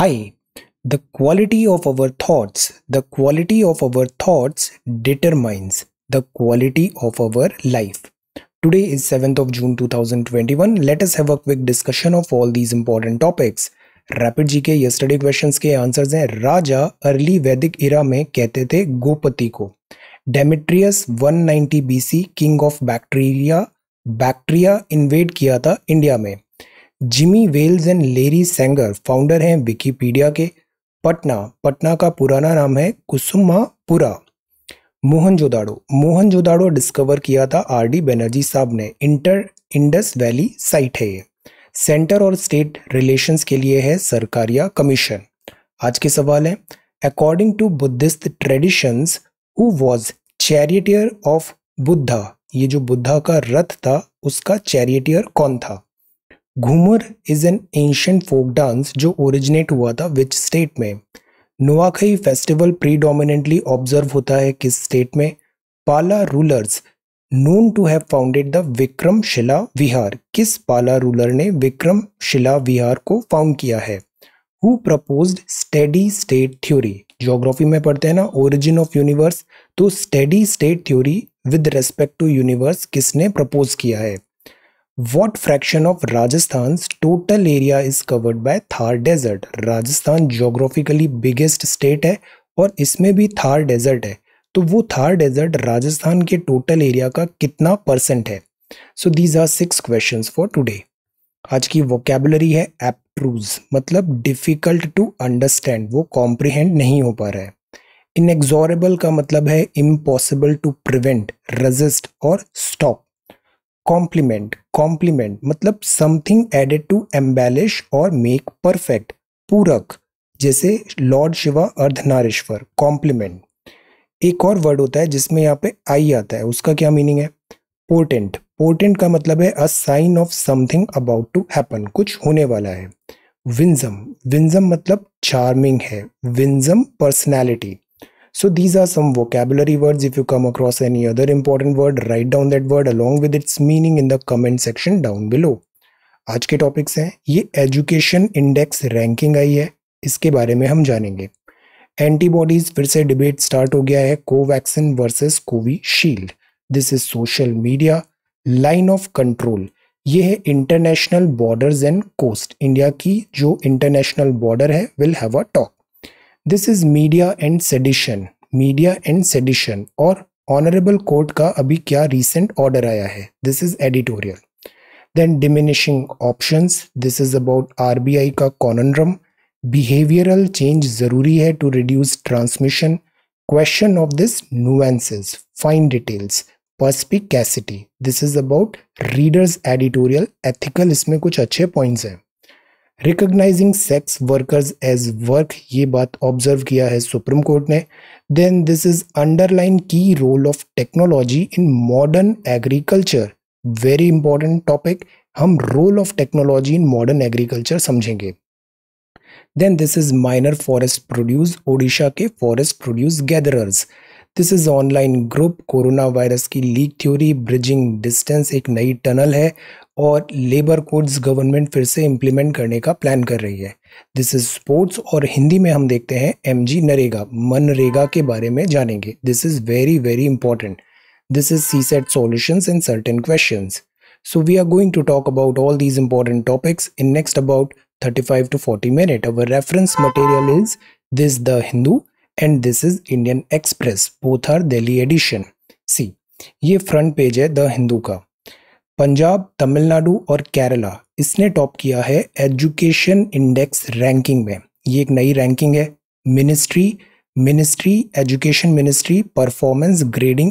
Hi, the quality of our thoughts determines the quality of our life. Today is 7th of June 2021. Let us have a quick discussion of all these important topics. Rapid जी के yesterday questions के answers हैं। राजा early वैदिक इरा में कहते थे गोपति को। Demetrius 190 BC king of Bactria invade किया था इंडिया में। Jimmy Wales and Larry Sanger founder हैं विकिपीडिया के। पटना का पुराना नाम है कुसुमापुरा। मोहनजोदाड़ो डिस्कवर किया था आर.डी. बनर्जी साहब ने। इंडस वैली साइट है ये। सेंटर और स्टेट रिलेशंस के लिए है सरकारिया कमीशन। आज के सवाल है, according to Buddhist traditions who was charioteer of Buddha. ये जो बुद्धा का रथ था उसका चैरियटियर कौन था? Ghoomar is an ancient folk dance जो ओरिजिनेट हुआ था विच स्टेट में? नुआखई फेस्टिवल प्रीडोमिनेंटली ऑब्जर्व होता है किस स्टेट में? Pala rulers known to have founded the Vikramshila Vihar. किस पाला रूलर ने विक्रमशिला विहार को फाउंड किया है? Who proposed steady state theory. Geography में पढ़ते हैं ना ओरिजिन ऑफ यूनिवर्स, तो steady state theory with respect to universe किसने प्रपोज किया है? What fraction of Rajasthan's total area is covered by Thar Desert? Rajasthan geographically biggest state है और इसमें भी थार डेजर्ट है, तो वो थार डेजर्ट राजस्थान के टोटल एरिया का कितना परसेंट है? So these are 6 questions for today. आज की वोकैबुलरी है एब्ट्रूज, मतलब डिफिकल्ट टू अंडरस्टैंड, वो कॉम्प्रिहेंड नहीं हो पा रहा है। इनएक्सोरेबल का मतलब है इम्पॉसिबल टू प्रिवेंट, रेजिस्ट और स्टॉप। कॉम्प्लीमेंट मतलब समथिंग एडेड टू एम्बेलिश और मेक परफेक्ट। पूरक, जैसे लॉर्ड शिवा अर्धनारीश्वर, कॉम्प्लीमेंट। एक और वर्ड होता है जिसमें यहाँ पे आई आता है, उसका क्या मीनिंग है? पोर्टेंट का मतलब है a sign of something about to happen, कुछ होने वाला है। विंजम मतलब चार्मिंग है। Winsome personality. So these are some vocabulary words. If you come across any other important word, write down that word along with its meaning in the comment section down below. आज के topics हैं, ये education index ranking आई है, इसके बारे में हम जानेंगे। एंटीबॉडीज, फिर से डिबेट स्टार्ट हो गया है, Covaxin versus Covishield. This is social media. Line of control, ये है international borders and coast. India की जो इंटरनेशनल बॉर्डर है will have a talk. This is media and sedition और ऑनरेबल कोर्ट का अभी क्या रिसेंट ऑर्डर आया है, this is editorial. Then diminishing options, this is about RBI का कॉनन्ड्रम। बिहेवियरल चेंज जरूरी है to reduce transmission. Question of this nuances, fine details, पर्स्पिकैसिटी, this is about readers editorial. Ethical, इसमें कुछ अच्छे पॉइंट्स हैं। Recognising sex workers as work, ये बात observe किया है सुप्रीम कोर्ट ने। देन दिस इज अंडरलाइन की role of technology in modern agriculture, very important topic. हम role of technology in modern agriculture समझेंगे। Then this is minor forest produce, Odisha के forest produce gatherers. This is online group, corona virus की leak theory, bridging distance, एक नई tunnel है और labour codes government फिर से इम्प्लीमेंट करने का प्लान कर रही है। दिस इज स्पोर्ट्स और हिंदी में हम देखते हैं एमजी नरेगा, मनरेगा के बारे में जानेंगे। This is very very important. This is CSAT solutions in certain questions. So we are going to talk about all these important topics in next about 35 to 40 minutes. Our reference material is this The Hindu and this is Indian Express. Both are Delhi edition. See, ये front page है the Hindu का। पंजाब, तमिलनाडु और केरला इसने top किया है education index ranking में। ये एक नई रैंकिंग है। Ministry education ministry performance grading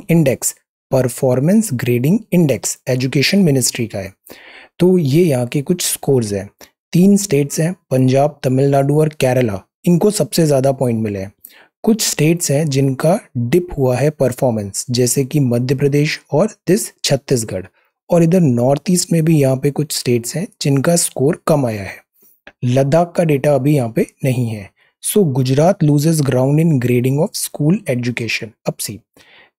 index education ministry का है। तो ये यहाँ के कुछ स्कोर्स हैं। 3 स्टेट्स हैं, पंजाब, तमिलनाडु और केरला, इनको सबसे ज़्यादा पॉइंट मिले हैं। कुछ स्टेट्स हैं जिनका डिप हुआ है परफॉर्मेंस, जैसे कि मध्य प्रदेश और छत्तीसगढ़। और इधर नॉर्थ ईस्ट में भी यहाँ पे कुछ स्टेट्स हैं जिनका स्कोर कम आया है। लद्दाख का डेटा अभी यहाँ पे नहीं है। So Gujarat loses ground in grading of school education. अब सी,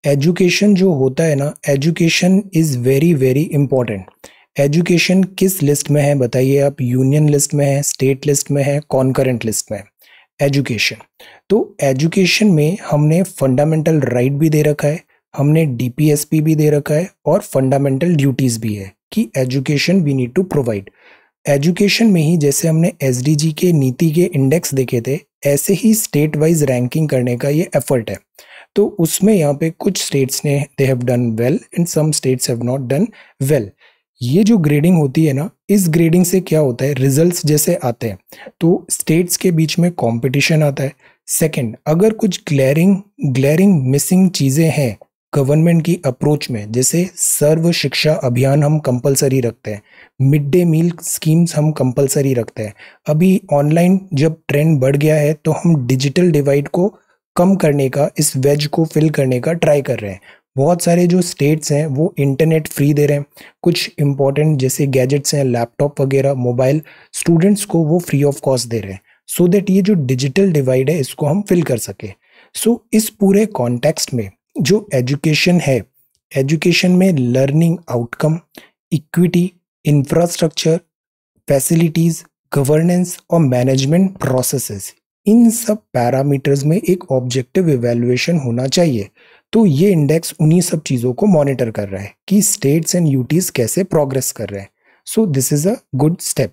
एजुकेशन जो होता है ना, education is very very important. Education किस लिस्ट में है बताइए आप, यूनियन लिस्ट में है, स्टेट लिस्ट में है, कॉन्करेंट लिस्ट में है? एजुकेशन। तो एजुकेशन में हमने फंडामेंटल राइट भी दे रखा है, हमने डीपीएसपी भी दे रखा है और फंडामेंटल ड्यूटीज भी है कि education we need to provide. Education में ही जैसे हमने एसडीजी के नीति के इंडेक्स देखे थे, ऐसे ही स्टेट वाइज रैंकिंग करने का ये एफर्ट है। तो उसमें यहाँ पे कुछ स्टेट्स ने they have done well and some states have not done well. ये जो ग्रेडिंग होती है ना, इस ग्रेडिंग से क्या होता है, रिजल्ट्स जैसे आते हैं तो स्टेट्स के बीच में कंपटीशन आता है। सेकंड, अगर कुछ ग्लेरिंग मिसिंग चीजें हैं गवर्नमेंट की अप्रोच में, जैसे सर्व शिक्षा अभियान हम कंपलसरी रखते हैं, मिड डे मील स्कीम्स हम कंपलसरी रखते हैं, अभी ऑनलाइन जब ट्रेंड बढ़ गया है तो हम डिजिटल डिवाइड को कम करने का, इस वेज को फिल करने का ट्राई कर रहे हैं। बहुत सारे जो स्टेट्स हैं वो इंटरनेट फ्री दे रहे हैं, कुछ इंपॉर्टेंट जैसे गैजेट्स हैं, लैपटॉप वगैरह, मोबाइल, स्टूडेंट्स को वो फ्री ऑफ कॉस्ट दे रहे हैं, सो दैट ये जो डिजिटल डिवाइड है इसको हम फिल कर सके। सो इस पूरे कॉन्टेक्स्ट में जो एजुकेशन है, एजुकेशन में learning outcome, equity, infrastructure, facilities, governance और मैनेजमेंट प्रोसेसेस, इन सब पैरामीटर्स में एक ऑब्जेक्टिव इवैल्यूएशन होना चाहिए। तो ये इंडेक्स उन्हीं सब चीज़ों को मॉनिटर कर रहा है कि स्टेट्स एंड यूटीज कैसे प्रोग्रेस कर रहे हैं। सो this is a good step,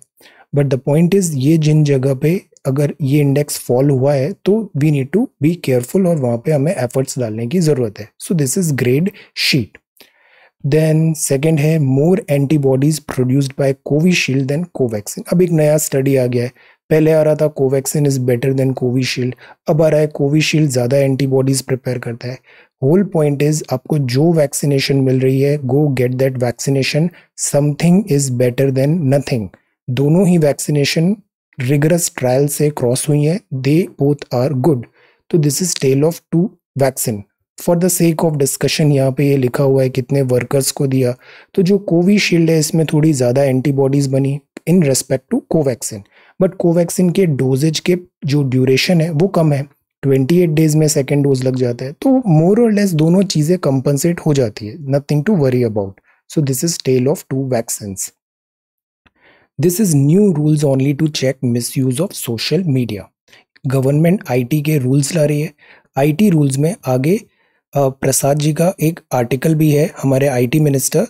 but the point is ये जिन जगह पे अगर ये इंडेक्स फॉल हुआ है तो we need to be careful और वहाँ पे हमें एफर्ट्स डालने की ज़रूरत है। So this is grade sheet. Then second है more antibodies produced by Covishield than Covaxin. अब एक नया स्टडी आ गया है, पहले आ रहा था Covaxin is better then Covishield, अब आ रहा है कोविशील्ड ज़्यादा एंटीबॉडीज प्रिपेयर करता है। होल पॉइंट इज आपको जो वैक्सीनेशन मिल रही है, go get that vaccination, something is better than nothing. दोनों ही वैक्सीनेशन रिगरस ट्रायल से क्रॉस हुई है, दे बोथ आर गुड। तो this is tale of two vaccine. For the sake of discussion यहाँ पे ये लिखा हुआ है कितने वर्कर्स को दिया, तो जो कोविशील्ड है इसमें थोड़ी ज़्यादा एंटीबॉडीज बनी in respect to Covaxin, but Covaxin के डोजेज के जो ड्यूरेशन है वो कम है, 28 डेज में सेकेंड डोज लग जाता है, तो मोर और लेस दोनों चीज़ें कंपनसेट हो जाती है, nothing to worry about. So this is tale of two vaccines. This is new rules only to check misuse of social media. Government IT के रूल्स ला रही है। आईटी रूल्स में आगे प्रसाद जी का एक आर्टिकल भी है, हमारे IT minister,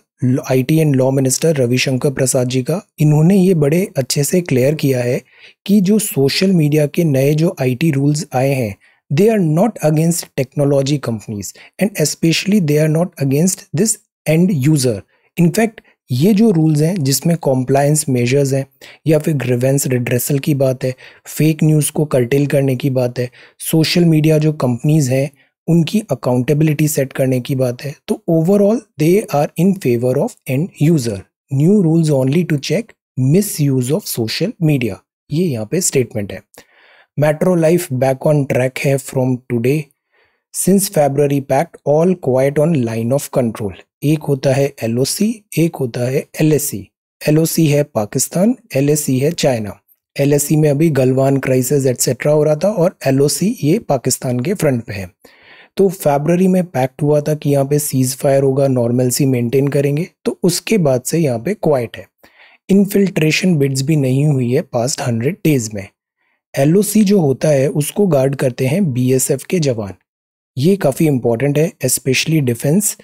IT and law minister Ravishankar Prasad ji का। इन्होंने ये बड़े अच्छे से क्लियर किया है कि जो सोशल मीडिया के नए जो आईटी रूल्स आए हैं, they are not against technology companies and specially they are not against this end user. In fact ये जो रूल्स हैं जिसमें कॉम्प्लायंस मेजर्स हैं या फिर ग्रीवेंस रिड्रेसल की बात है, फेक न्यूज़ को कर्टेल करने की बात है, सोशल मीडिया जो कंपनीज हैं उनकी अकाउंटेबिलिटी सेट करने की बात है, तो overall they are in favour of end user. New rules only to check misuse of social media, ये यहाँ पे स्टेटमेंट है। Metro life back on track है from today, since February pact all quiet on line of control. एक होता है LOC, एक होता है एलएसी। एलओसी है पाकिस्तान, एलएसी है चाइना। एलएसी में अभी गलवान क्राइसिस एटसेट्रा हो रहा था और एलओसी ये पाकिस्तान के फ्रंट पे है। तो फरवरी में पैक्ट हुआ था कि यहाँ पे सीज फायर होगा, नॉर्मलसी मेंटेन करेंगे, तो उसके बाद से यहाँ पे क्वाइट है। इनफिल्ट्रेशन बिड्स भी नहीं हुई है पास्ट 100 डेज में। एलओसी जो होता है उसको गार्ड करते हैं बीएसएफ के जवान। ये काफ़ी इंपॉर्टेंट है, स्पेशली डिफेंस।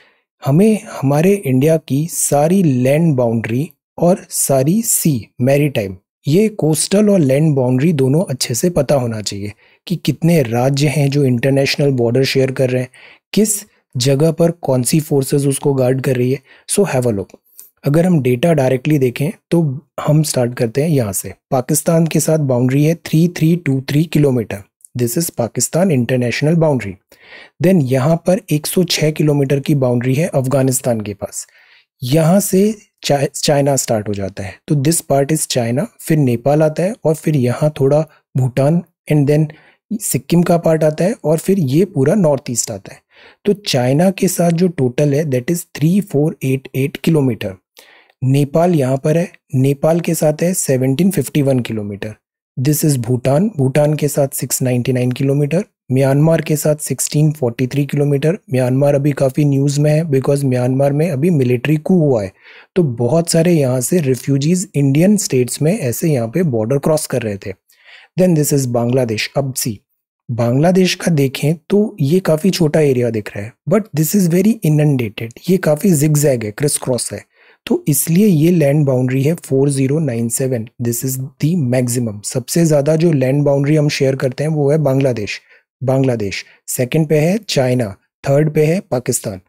हमें हमारे इंडिया की सारी लैंड बाउंड्री और सारी सी मैरीटाइम, ये कोस्टल और लैंड बाउंड्री दोनों अच्छे से पता होना चाहिए कि कितने राज्य हैं जो इंटरनेशनल बॉर्डर शेयर कर रहे हैं, किस जगह पर कौन सी फोर्सेस उसको गार्ड कर रही है। So have a look. अगर हम डेटा डायरेक्टली देखें तो हम स्टार्ट करते हैं यहाँ से। पाकिस्तान के साथ बाउंड्री है 3323 kilometre, this is Pakistan international boundary. Then यहाँ पर 106 किलोमीटर की बाउंड्री है अफगानिस्तान के पास। यहाँ से चाइना स्टार्ट हो जाता है, तो दिस पार्ट इज चाइना, फिर नेपाल आता है और फिर यहाँ थोड़ा भूटान एंड देन सिक्किम का पार्ट आता है और फिर ये पूरा नॉर्थ ईस्ट आता है। तो चाइना के साथ जो टोटल है दैट इज 3488 किलोमीटर। नेपाल यहाँ पर है, नेपाल के साथ है 1751 kilometre. This is Bhutan, Bhutan के साथ 699 किलोमीटर। म्यांमार के साथ 1643 किलोमीटर। म्यांमार अभी काफ़ी न्यूज़ में है बिकॉज म्यांमार में अभी मिलिट्री कू हुआ है, तो बहुत सारे यहाँ से रिफ्यूजीज इंडियन स्टेट्स में ऐसे यहाँ पे बॉर्डर क्रॉस कर रहे थे। Then this is Bangladesh. अब सी बांग्लादेश का देखें तो ये काफ़ी छोटा एरिया दिख रहा है, but this is very inundated, ये काफ़ी जिगजैग है, क्रिस क्रॉस है, तो इसलिए ये लैंड बाउंड्री है 4097। This is the maximum. सबसे ज़्यादा जो लैंड बाउंड्री हम शेयर करते हैं वो है बांग्लादेश। सेकंड पे है चाइना, थर्ड पे है पाकिस्तान।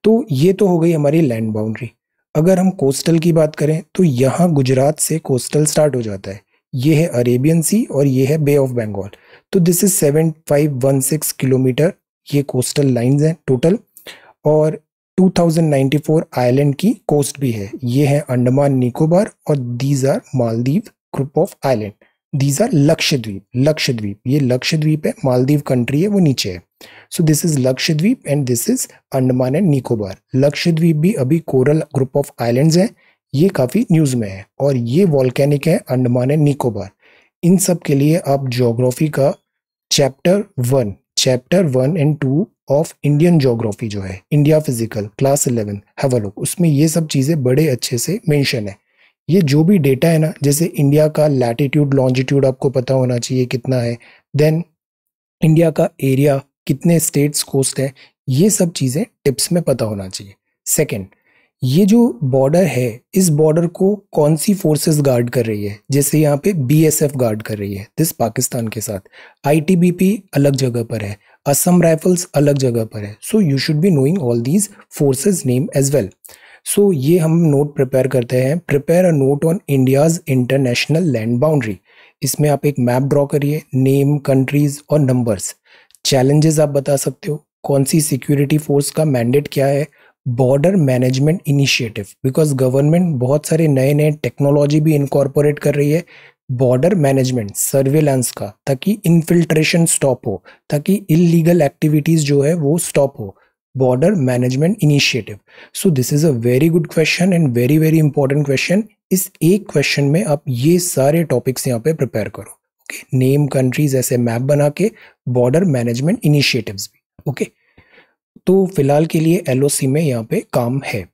तो ये तो हो गई हमारी लैंड बाउंड्री। अगर हम कोस्टल की बात करें तो यहाँ गुजरात से कोस्टल स्टार्ट हो जाता है, ये है अरेबियन सी और ये है बे ऑफ बंगाल। तो दिस इज 7516 किलोमीटर, ये कोस्टल लाइंस हैं टोटल। और 2094 आइलैंड की कोस्ट भी है, ये है अंडमान निकोबार और these are Maldives group of island. These are Lakshadweep, ये लक्षद्वीप है, मालदीव कंट्री है वो नीचे है। So this is Lakshadweep and this is Andaman and Nicobar. लक्षद्वीप भी अभी कोरल ग्रुप ऑफ आइलैंड्स हैं, ये काफ़ी न्यूज़ में है, और ये वॉल्केनिक है अंडमान एंड निकोबार। इन सब के लिए आप ज्योग्राफी का chapter 1 and 2 of Indian geography जो है, India physical class 11 have a look, उसमें ये सब चीज़ें बड़े अच्छे से मेंशन है। ये जो भी डेटा है ना, जैसे इंडिया का लैटिट्यूड लॉन्जिट्यूड आपको पता होना चाहिए कितना है, देन इंडिया का एरिया, कितने स्टेट्स कोस्ट है, ये सब चीज़ें टिप्स में पता होना चाहिए। सेकंड, ये जो बॉर्डर है, इस बॉर्डर को कौन सी फोर्सेस गार्ड कर रही है, जैसे यहाँ पे बीएसएफ गार्ड कर रही है दिस पाकिस्तान के साथ, आईटीबीपी अलग जगह पर है, असम राइफल्स अलग जगह पर है। So you should be knowing all these forces name as well. So ये हम नोट प्रिपेयर करते हैं, prepare a note on India's international land boundary. इसमें आप एक मैप ड्रॉ करिए, नेम, कंट्रीज और नंबर्स। चैलेंजेस आप बता सकते हो, कौन सी सिक्योरिटी फोर्स का मैंडेट क्या है, border management initiative, because government बहुत सारे नए नए टेक्नोलॉजी भी इनकॉर्पोरेट कर रही है बॉर्डर मैनेजमेंट सर्वेलेंस का, ताकि इनफिल्ट्रेशन स्टॉप हो, ताकि इलीगल एक्टिविटीज जो है वो स्टॉप हो। Border management initiative. So this is a very good question and very very important question. इस एक क्वेश्चन में आप ये सारे टॉपिक्स यहाँ पे प्रिपेयर करो। ओके, नेम, कंट्रीज, ऐसे मैप बना के, बॉर्डर मैनेजमेंट इनिशिएटिव्स भी। ओके, तो फिलहाल के लिए एलओसी में यहाँ पे काम है।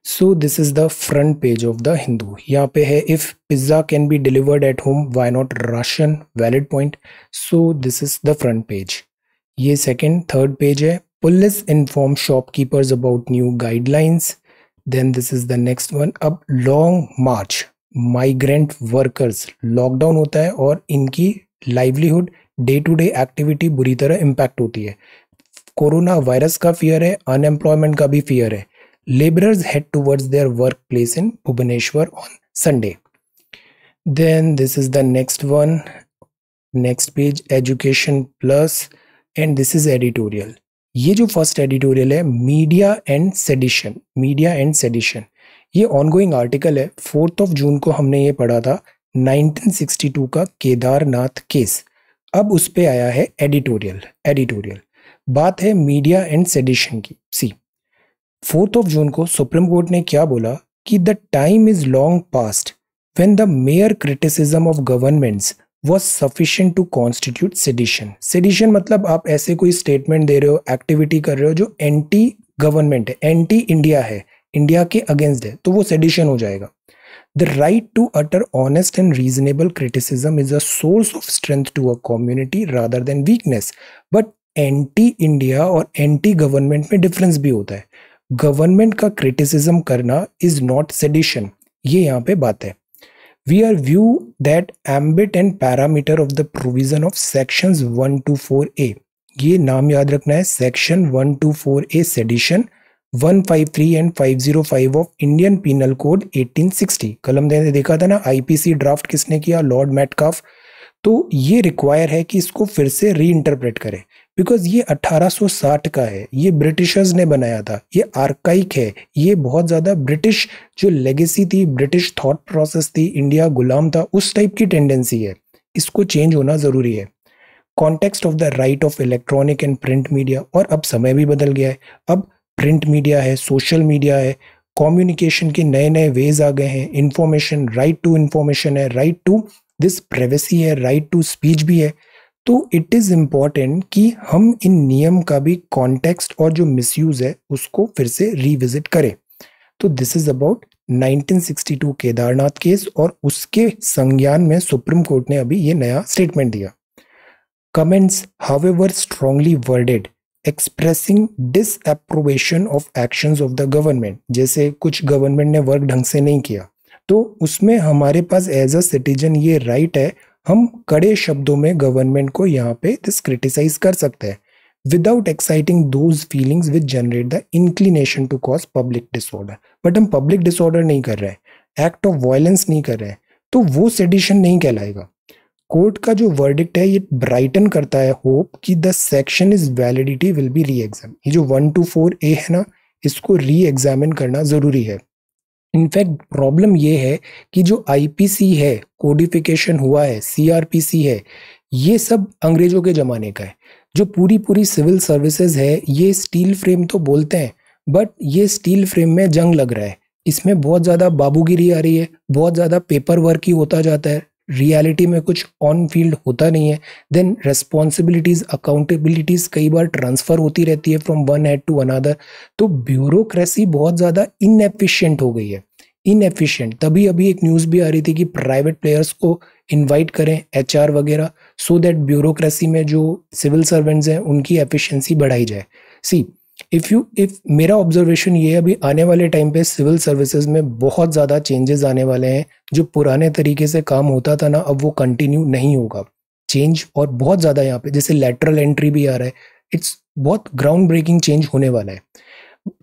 So this is the front page of the Hindu. यहाँ पे है if pizza can be delivered at home why not ration, valid point. So this is the front page. ये सेकंड थर्ड पेज है, police inform shopkeepers about new guidelines. Then this is the next one, अब long march, migrant workers, lockdown होता है और इनकी livelihood, day to day activity बुरी तरह impact होती है। कोरोना वायरस का फियर है, अनएम्प्लॉयमेंट का भी फियर है। Labourers head towards their work place in Bhubaneswar on Sunday. Then this is the next one, next page, education plus, and this is editorial. ये जो फर्स्ट एडिटोरियल है, मीडिया एंड सेडिशन, ये ongoing article है। 4 जून को हमने ये पढ़ा था 1962 का केदारनाथ केस। अब उस पे आया है एडिटोरियल। बात है मीडिया एंड सेडिशन की। सी 4 जून को सुप्रीम कोर्ट ने क्या बोला कि the time is long past when the mayor criticism of governments was sufficient to constitute sedition। Sedition मतलब आप ऐसे कोई स्टेटमेंट दे रहे हो, एक्टिविटी कर रहे हो जो एंटी गवर्नमेंट है, एंटी इंडिया है, इंडिया के अगेंस्ट है, तो वो सेडिशन हो जाएगा। The right to utter honest and reasonable criticism is a source of strength to a community rather than weakness. But anti India और एंटी गवर्नमेंट में डिफरेंस भी होता है। गवर्नमेंट का क्रिटिसिज्म करना इज नॉट सेडिशन, ये यहाँ पे बात है। We are view that ambit and parameter of the provision of sections 1 to 4A। ये नाम याद रखना है, section 1 to 4A sedition, 153 and 505 of Indian penal code 1860। कल हमने देखा था ना आईपीसी ड्राफ्ट किसने किया, लॉर्ड मेटकाफ। तो ये रिक्वायर है कि इसको फिर से री इंटरप्रेट करें, बिकॉज ये 1860 का है, ये ब्रिटिशर्स ने बनाया था, ये आर्काइक है, ये बहुत ज़्यादा ब्रिटिश जो लेगेसी थी, ब्रिटिश थॉट प्रोसेस थी, इंडिया गुलाम था, उस टाइप की टेंडेंसी है, इसको चेंज होना ज़रूरी है। Context of the right of electronic and print media, और अब समय भी बदल गया है, अब प्रिंट मीडिया है, सोशल मीडिया है, कम्युनिकेशन के नए नए वेज आ गए हैं, इंफॉर्मेशन, राइट टू इंफॉर्मेशन है, राइट टू दिस प्राइवेसी है, राइट टू स्पीच भी है। तो इट इज इम्पॉर्टेंट कि हम इन नियम का भी कॉन्टेक्स्ट और जो मिसयूज है उसको फिर से रिविजिट करें। तो this is about 1962 Kedarnath case और उसके संज्ञान में सुप्रीम कोर्ट ने अभी ये नया स्टेटमेंट दिया। Comments however strongly worded expressing disapprovation of actions of the government. जैसे कुछ गवर्नमेंट ने वर्क ढंग से नहीं किया तो उसमें हमारे पास एज अ सिटीजन ये राइट है, हम कड़े शब्दों में गवर्नमेंट को यहाँ पे दिस क्रिटिसाइज कर सकते हैं without exciting those feelings which generate the inclination to cause public disorder. But हम पब्लिक डिसऑर्डर नहीं कर रहे हैं, एक्ट ऑफ वायलेंस नहीं कर रहे हैं, तो वो सेडिशन नहीं कहलाएगा। कोर्ट का जो वर्डिक्ट है ये ब्राइटन करता है होप कि the section is validity will be री एग्जाम। ये जो 1 to 4A है ना, इसको री एग्जामिन करना जरूरी है। इनफैक्ट प्रॉब्लम ये है कि जो आईपीसी है, कोडिफिकेशन हुआ है, सीआरपीसी है, ये सब अंग्रेजों के जमाने का है। जो पूरी सिविल सर्विसेज है ये स्टील फ्रेम तो बोलते हैं बट ये स्टील फ्रेम में जंग लग रहा है। इसमें बहुत ज़्यादा बाबूगिरी आ रही है, बहुत ज़्यादा पेपर वर्क ही होता जाता है, रियलिटी में कुछ ऑन फील्ड होता नहीं है। देन रेस्पॉन्सिबिलिटीज, अकाउंटेबिलिटीज कई बार ट्रांसफर होती रहती है from one head to another. तो ब्यूरोक्रेसी बहुत ज़्यादा इनएफिशिएंट हो गई है। इनएफिशिएंट तभी अभी एक न्यूज़ भी आ रही थी कि प्राइवेट प्लेयर्स को इनवाइट करें, एचआर वगैरह, सो दैट ब्यूरोक्रेसी में जो सिविल सर्वेंट्स हैं उनकी एफिशिएंसी बढ़ाई जाए। सी इफ मेरा ऑब्जर्वेशन ये है, अभी आने वाले टाइम पे सिविल सर्विसेज में बहुत ज़्यादा चेंजेस आने वाले हैं। जो पुराने तरीके से काम होता था ना, अब वो कंटिन्यू नहीं होगा। चेंज और बहुत ज़्यादा यहाँ पे जैसे लैटरल एंट्री भी आ रहा है, इट्स बहुत ग्राउंड ब्रेकिंग चेंज होने वाला है।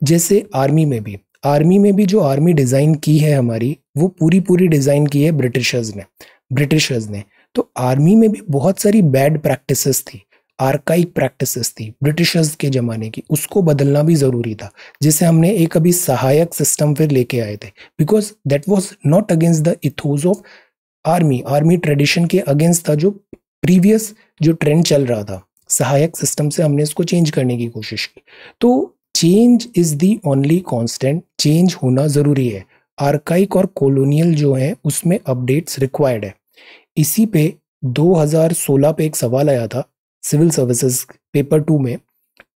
जैसे आर्मी में भी जो आर्मी डिज़ाइन की है हमारी, वो पूरी डिज़ाइन की है ब्रिटिशर्स ने। तो आर्मी में भी बहुत सारी बैड प्रैक्टिसेस थी, आर्काइक प्रैक्टिसेस थी ब्रिटिशर्स के ज़माने की, उसको बदलना भी ज़रूरी था। जैसे हमने एक अभी सहायक सिस्टम फिर लेके आए थे, because that was not against the ethos of army tradition के अगेंस्ट था। जो प्रीवियस जो ट्रेंड चल रहा था सहायक सिस्टम से, हमने इसको चेंज करने की कोशिश की। तो change is the only constant, change होना ज़रूरी है। आर्काइक और कॉलोनियल जो है उसमें अपडेट्स रिक्वायर्ड है। इसी पे 2016 पे एक सवाल आया था सिविल सर्विसेज पेपर 2 में,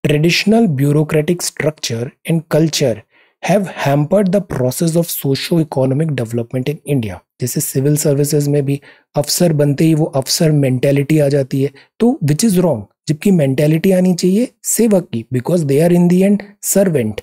traditional bureaucratic structure and culture have hampered the process of socio economic development in India. जैसे सिविल सर्विसेज में भी अफसर बनते ही वो अफसर मेंटेलिटी आ जाती है, तो विच इज रॉन्ग, जबकि मेंटेलिटी आनी चाहिए सेवक की, because they are in the end servant.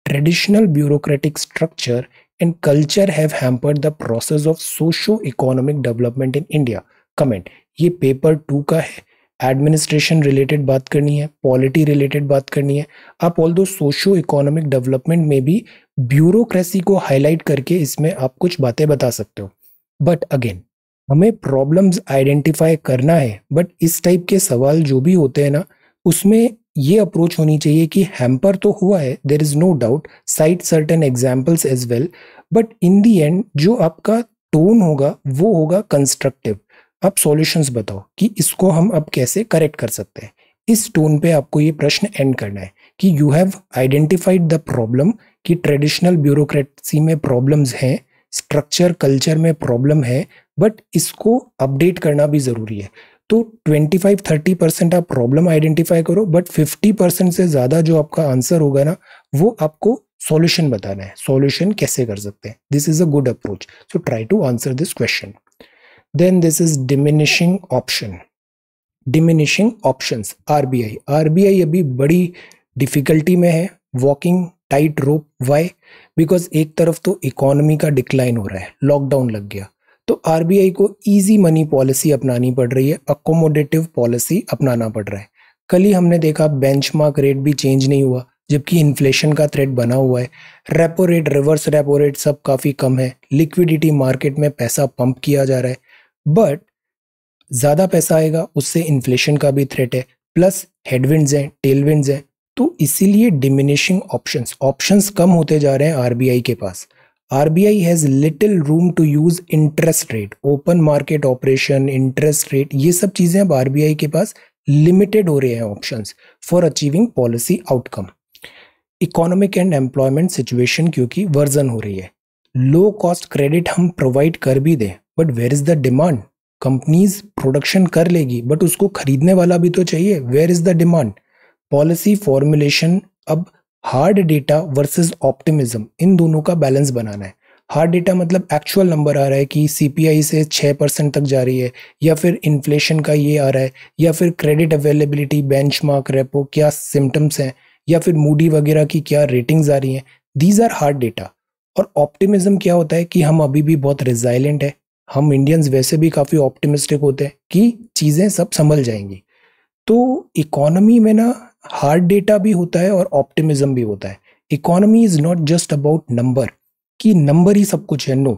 Traditional bureaucratic structure and culture have hampered the process of socio economic development in India. Comment, ये पेपर 2 का है, एडमिनिस्ट्रेशन रिलेटेड बात करनी है, पॉलिटी रिलेटेड बात करनी है। आप ऑल दो सोशो इकोनॉमिक डेवलपमेंट में भी ब्यूरोक्रेसी को हाईलाइट करके इसमें आप कुछ बातें बता सकते हो। बट अगेन हमें प्रॉब्लम्स आइडेंटिफाई करना है, बट इस टाइप के सवाल जो भी होते हैं ना, उसमें ये अप्रोच होनी चाहिए कि हैम्पर तो हुआ है, there is no doubt, cite certain examples as well, but in the end जो आपका टोन होगा वो होगा कंस्ट्रक्टिव। आप सॉल्यूशंस बताओ कि इसको हम अब कैसे करेक्ट कर सकते हैं। इस टोन पे आपको ये प्रश्न एंड करना है कि you have identified the problem, कि ट्रेडिशनल ब्यूरोक्रेसी में प्रॉब्लम्स हैं, स्ट्रक्चर कल्चर में प्रॉब्लम है, बट इसको अपडेट करना भी ज़रूरी है। तो 25-30% आप प्रॉब्लम आइडेंटिफाई करो, बट 50% से ज़्यादा जो आपका आंसर होगा ना, वो आपको सॉल्यूशन बताना है, सॉल्यूशन कैसे कर सकते हैं। This is a good approach, so try to answer this question. Then this is diminishing option. Diminishing options, RBI अभी बड़ी डिफिकल्टी में है, walking tight rope. Why? Because एक तरफ तो इकोनॉमी का डिक्लाइन हो रहा है, लॉकडाउन लग गया, तो RBI को इजी मनी पॉलिसी अपनानी पड़ रही है, अकोमोडेटिव पॉलिसी अपनाना पड़ रहा है। कल ही हमने देखा बेंचमार्क रेट भी चेंज नहीं हुआ, जबकि इन्फ्लेशन का थ्रेट बना हुआ है। Repo rate, reverse repo rate सब काफ़ी कम है, लिक्विडिटी मार्केट में पैसा पंप किया जा रहा है, बट ज़्यादा पैसा आएगा उससे इन्फ्लेशन का भी थ्रेट है, प्लस हेडविंड्स हैं, टेलविंड्स हैं। तो इसीलिए डिमिनिशिंग ऑप्शंस कम होते जा रहे हैं RBI के पास। RBI has little room to use interest rate, open market operation, interest rate, ये सब चीज़ें अब RBI के पास लिमिटेड हो रहे हैं options for achieving policy outcome. Economic and employment situation क्योंकि वर्जन हो रही है, लो कॉस्ट क्रेडिट हम प्रोवाइड कर भी दें, but where is the demand? Companies production कर लेगी बट उसको खरीदने वाला भी तो चाहिए. Where is the demand? Policy formulation अब हार्ड डेटा वर्सेस ऑप्टिमिज्म, इन दोनों का बैलेंस बनाना है. हार्ड डेटा मतलब एक्चुअल नंबर आ रहा है कि सीपीआई से 6% तक जा रही है, या फिर इन्फ्लेशन का ये आ रहा है, या फिर क्रेडिट अवेलेबिलिटी, बेंचमार्क, रेपो क्या सिम्टम्स हैं, या फिर मूडी वगैरह की क्या रेटिंग्स आ रही हैं. These are hard data. और ऑप्टिमिज्म क्या होता है कि हम अभी भी बहुत रिजाइलेंट है. हम इंडियंस वैसे भी काफ़ी ऑप्टिमिस्टिक होते हैं कि चीज़ें सब संभल जाएंगी. तो इकोनॉमी में ना हार्ड डेटा भी होता है और ऑप्टिमिज्म भी होता है. Economy is not just about number, कि नंबर ही सब कुछ है. नो,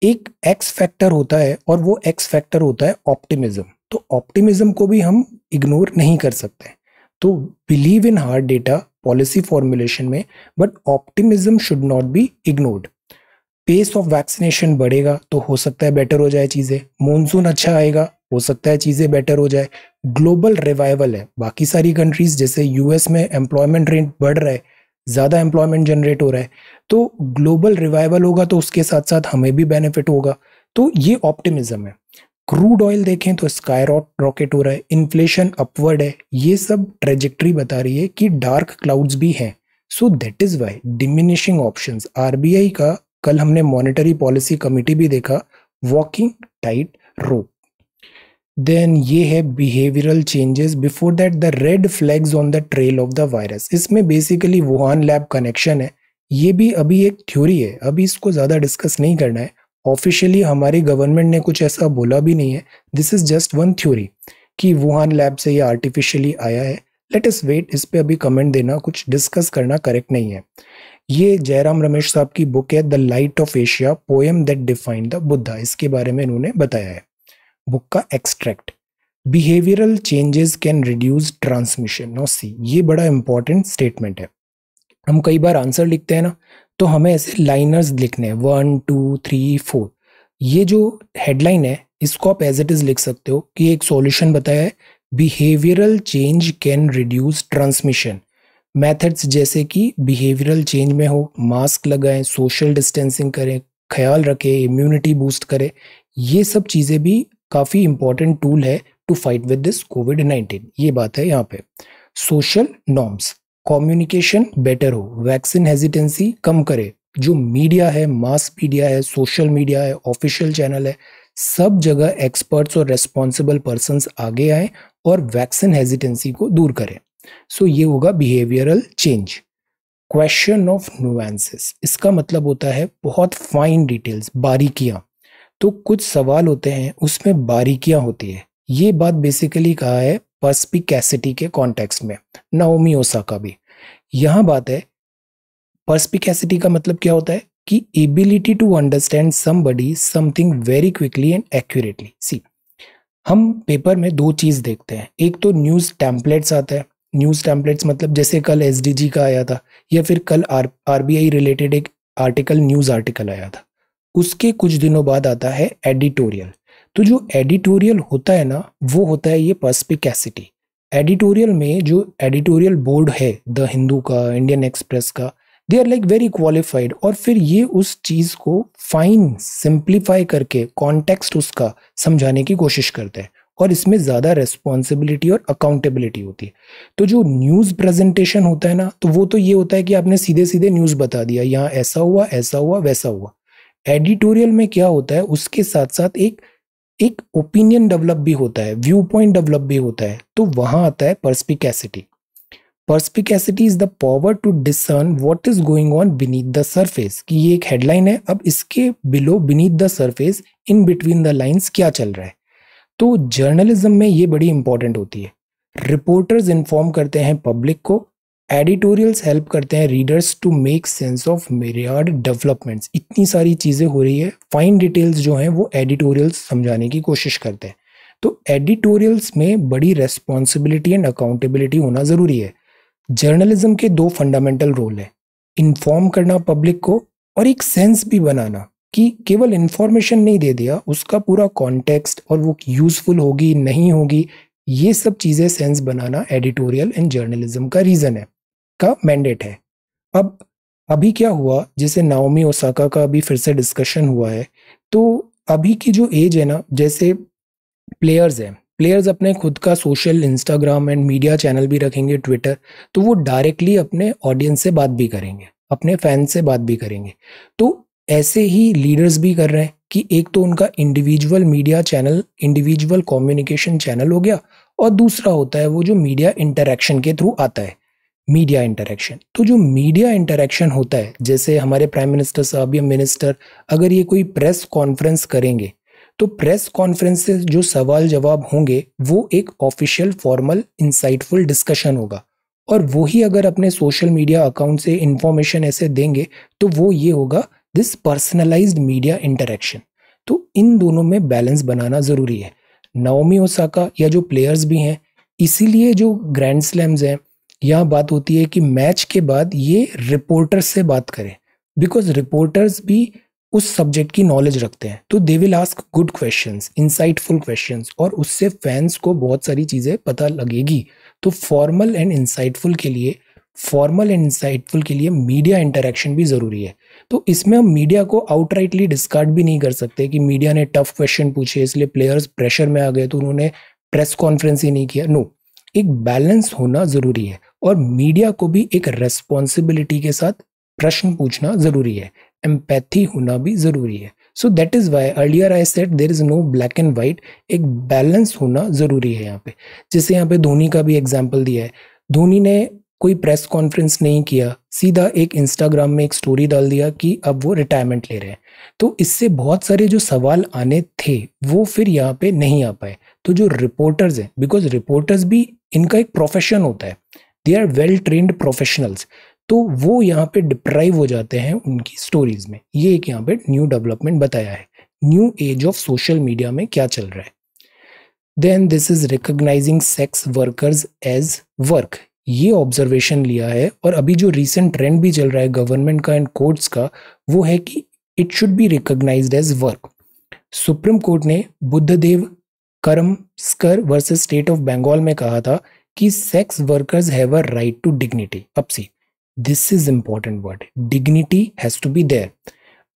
एक एक्स फैक्टर होता है और वो एक्स फैक्टर होता है ऑप्टिमिज्म. तो ऑप्टिमिज्म को भी हम इग्नोर नहीं कर सकते. तो believe in hard data policy formulation में, but optimism should not be ignored. Pace of vaccination बढ़ेगा तो हो सकता है बेटर हो जाए चीज़ें. मॉनसून अच्छा आएगा, हो सकता है चीज़ें बेटर हो जाए. ग्लोबल रिवाइवल है. बाकी सारी कंट्रीज जैसे यूएस में एम्प्लॉयमेंट रेट बढ़ रहा है, ज़्यादा एम्प्लॉयमेंट जनरेट हो रहा है, तो ग्लोबल रिवाइवल होगा तो उसके साथ साथ हमें भी बेनिफिट होगा. तो ये ऑप्टिमिज्म है. क्रूड ऑयल देखें तो स्काई रॉकेट हो रहा है, इन्फ्लेशन अपवर्ड है. ये सब ट्रेजेक्ट्री बता रही है कि डार्क क्लाउड्स भी हैं. So that is why diminishing options. RBI का कल हमने मॉनेटरी पॉलिसी कमिटी भी देखा, वॉकिंग टाइट रोप. देन ये है behavioural changes. Before that the red flags on the trail of the virus. इसमें बेसिकली वुहान लैब कनेक्शन है. ये भी अभी एक थ्योरी है, अभी इसको ज़्यादा डिस्कस नहीं करना है. ऑफिशियली हमारी गवर्नमेंट ने कुछ ऐसा बोला भी नहीं है. This is just one theory कि वुहान लैब से ये आर्टिफिशियली आया है. Let us wait. इस पे अभी कमेंट देना, कुछ डिस्कस करना करेक्ट नहीं है. ये जयराम रमेश साहब की बुक है the light of Asia, poem that defined the Buddha. इसके बारे में इन्होंने बताया है. बुक का extract. Behavioural changes can reduce transmission. No see, ये बड़ा इंपॉर्टेंट स्टेटमेंट है. हम कई बार आंसर लिखते हैं ना, तो हमें ऐसे लाइनर्स लिखने हैं 1 2 3 4. ये जो हेडलाइन है इसको आप एज इट इज लिख सकते हो कि एक सॉल्यूशन बताया है, behavioural change can reduce transmission. Methods जैसे कि बिहेवियरल चेंज में हो, मास्क लगाएं, सोशल डिस्टेंसिंग करें, ख्याल रखें, इम्यूनिटी बूस्ट करें. ये सब चीज़ें भी काफ़ी इंपॉर्टेंट टूल है टू फाइट विद दिस कोविड-19. ये बात है यहाँ पे. सोशल नॉर्म्स, कम्युनिकेशन बेटर हो, वैक्सीन हेजिटेंसी कम करे. जो मीडिया है, मास मीडिया है, सोशल मीडिया है, ऑफिशियल चैनल है, सब जगह एक्सपर्ट्स और रेस्पॉन्सिबल पर्सन्स आगे आए और वैक्सीन हेजिटेंसी को दूर करें. सो ये होगा behavioural change. Question of nuances. इसका मतलब होता है बहुत फाइन डिटेल्स, बारीकियां. तो कुछ सवाल होते हैं उसमें बारीकियां होती है. ये बात बेसिकली कहा है पर्स्पिकैसिटी के कॉन्टेक्स्ट में. नाओमी ओसाका भी. यहां बात है पर्स्पिकैसिटी का मतलब क्या होता है कि ability to understand somebody something very quickly and accurately. See, हम पेपर में दो चीज देखते हैं. एक तो न्यूज टेम्पलेट्स आता है. न्यूज टेम्पलेट्स मतलब जैसे कल एसडीजी का आया था, या फिर कल आरबीआई रिलेटेड एक आर्टिकल, न्यूज आर्टिकल आया था. उसके कुछ दिनों बाद आता है एडिटोरियल. तो जो एडिटोरियल होता है ना, वो होता है ये पर्स्पिकैसिटी. एडिटोरियल में जो एडिटोरियल बोर्ड है, द हिंदू का, इंडियन एक्सप्रेस का, they are like very qualified. और फिर ये उस चीज को फाइन सिंप्लीफाई करके कॉन्टेक्स्ट उसका समझाने की कोशिश करते हैं, और इसमें ज्यादा रेस्पॉन्सिबिलिटी और अकाउंटेबिलिटी होती है. तो जो न्यूज प्रेजेंटेशन होता है ना, तो वो तो ये होता है कि आपने सीधे सीधे न्यूज बता दिया, यहाँ ऐसा हुआ, ऐसा हुआ, वैसा हुआ. एडिटोरियल में क्या होता है, उसके साथ साथ एक ओपिनियन डेवलप भी होता है, व्यू पॉइंट डेवलप भी होता है. तो वहां आता है perspicacity. Perspicacity is the power to discern what is going on beneath the surface. कि ये एक हेडलाइन है, अब इसके below beneath the surface, in between the lines क्या चल रहा है. तो जर्नलिज्म में ये बड़ी इंपॉर्टेंट होती है. रिपोर्टर्स इन्फॉर्म करते हैं पब्लिक को, एडिटोरियल्स हेल्प करते हैं readers to make sense of myriad developments. इतनी सारी चीज़ें हो रही है, फाइन डिटेल्स जो हैं वो एडिटोरियल्स समझाने की कोशिश करते हैं. तो एडिटोरियल्स में बड़ी रेस्पॉन्सिबिलिटी एंड अकाउंटेबिलिटी होना ज़रूरी है. जर्नलिज्म के दो फंडामेंटल रोल है, इन्फॉर्म करना पब्लिक को, और एक सेंस भी बनाना कि केवल इन्फॉर्मेशन नहीं दे दिया, उसका पूरा कॉन्टेक्स्ट और वो यूजफुल होगी नहीं होगी, ये सब चीज़ें sense banana editorial and journalism का रीज़न है, का मैंडेट है. अब अभी क्या हुआ, जैसे नाओमी ओसाका का अभी फिर से डिस्कशन हुआ है, तो अभी की जो एज है ना, जैसे प्लेयर्स हैं, प्लेयर्स अपने खुद का social Instagram and media channel भी रखेंगे, ट्विटर, तो वो डायरेक्टली अपने ऑडियंस से बात भी करेंगे, अपने फैन से बात भी करेंगे। तो ऐसे ही लीडर्स भी कर रहे हैं कि एक तो उनका individual media channel, individual communication channel हो गया, और दूसरा होता है वो जो मीडिया इंटरेक्शन के थ्रू आता है, मीडिया इंटरेक्शन। तो जो मीडिया इंटरेक्शन होता है, जैसे हमारे प्राइम मिनिस्टर साहब या मिनिस्टर अगर ये कोई प्रेस कॉन्फ्रेंस करेंगे, तो प्रेस कॉन्फ्रेंस से जो सवाल जवाब होंगे वो एक ऑफिशियल फॉर्मल इंसाइटफुल डिस्कशन होगा, और वो ही अगर अपने सोशल मीडिया अकाउंट से इंफॉर्मेशन ऐसे देंगे तो वो ये होगा दिस पर्सनलाइज्ड मीडिया इंटरेक्शन। तो इन दोनों में बैलेंस बनाना जरूरी है। नाओमी ओसाका या जो प्लेयर्स भी हैं, इसीलिए जो ग्रैंड स्लैम्स हैं, यहाँ बात होती है कि मैच के बाद ये रिपोर्टर्स से बात करें, बिकॉज रिपोर्टर्स भी उस सब्जेक्ट की नॉलेज रखते हैं, तो they will ask good questions, insightful questions, और उससे फैंस को बहुत सारी चीज़ें पता लगेगी। तो फॉर्मल एंड इंसाइटफुल के लिए मीडिया इंटरेक्शन भी ज़रूरी है। तो इसमें हम मीडिया को आउटराइटली डिस्कार्ड भी नहीं कर सकते कि मीडिया ने टफ क्वेश्चन पूछे इसलिए प्लेयर्स प्रेशर में आ गए तो उन्होंने प्रेस कॉन्फ्रेंस ही नहीं किया। नो, एक बैलेंस होना ज़रूरी है, और मीडिया को भी एक रेस्पॉन्सिबिलिटी के साथ प्रश्न पूछना ज़रूरी है, एम्पैथी होना भी ज़रूरी है। So that is why earlier I said there is no black and white, एक बैलेंस होना ज़रूरी है यहाँ पे। जैसे यहाँ पे धोनी का भी एग्जाम्पल दिया है, धोनी ने कोई प्रेस कॉन्फ्रेंस नहीं किया, सीधा एक इंस्टाग्राम में एक स्टोरी डाल दिया कि अब वो रिटायरमेंट ले रहे हैं, तो इससे बहुत सारे जो सवाल आने थे वो फिर यहाँ पे नहीं आ पाए। तो जो रिपोर्टर्स हैं, बिकॉज रिपोर्टर्स भी इनका एक प्रोफेशन होता है, they are well trained professionals, तो वो यहाँ पे डिप्राइव हो जाते हैं उनकी स्टोरीज में। ये एक यहाँ पे न्यू डेवलपमेंट बताया है, new age of social media में क्या चल रहा है। Then this is recognising sex workers as work, ये ऑब्जर्वेशन लिया है, और अभी जो रीसेंट ट्रेंड भी चल रहा है गवर्नमेंट का एंड कोर्ट्स का, वो है कि it should be recognised as work. Supreme court ने Buddhadev Karmaskar versus state of Bengal में कहा था कि sex workers have a right to dignity. अब see, this is important word, dignity has to be there.